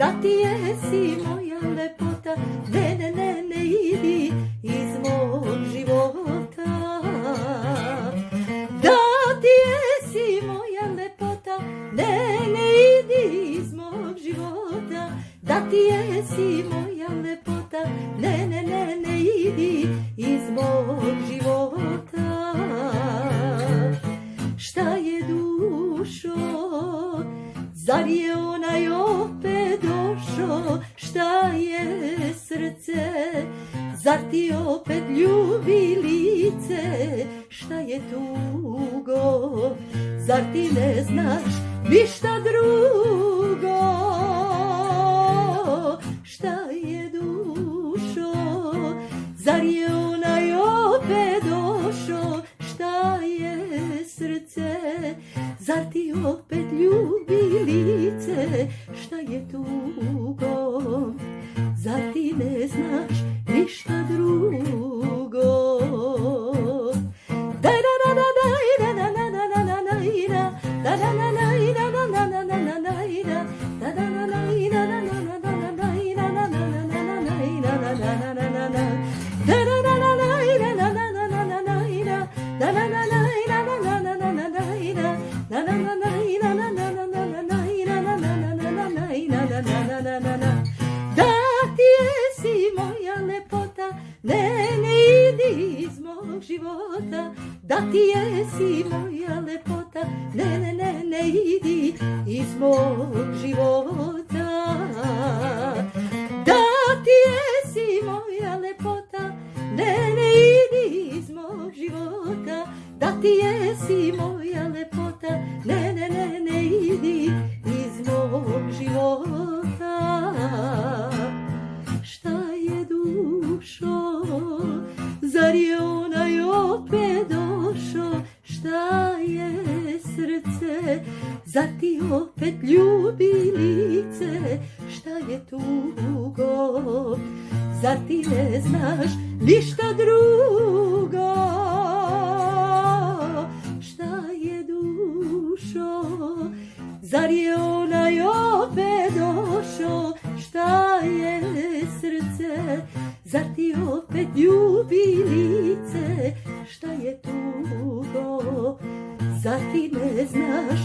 da ti jesi moja lepota, ne, ne, ne, ne idi iz mog života. Da ti jesi moja lepota, ne, ne idi iz mog života. Da ti jesi moja lepota, ne, ne, ne, ne idi iz mog života. Šta je dušo, zar je onaj opet došo? Šta je srce, zar ti opet ljubi lice? Šta je tugo, zar ti ne znaš ništa drugo? Šta je dušo, zar je onaj opet došo? Šta je srce, zar ti opet ljubi lice? Šta je tugo, zar ti ne znaš ništa drugo? Da da da da da da da da da da da da da da života, da ti jesi moja lepota, ne, ne, ne, ne idi iz mog života. Da ti jesi moja lepota, ne, ne idi iz mog života. Da ti jesi moja lepota, ne, ne, ne, ne idi iz mog života. Šta je dušo, zar je onaj opet došo? Šta je srce, zar ti opet ljubi lice? Šta je tugo, zar ti ne znaš ništa drugo? Šta je dušo, zar je onaj opet došo? Šta je srce, zar ti opet ljubi lice? Šta je tugo, zar ti ne znaš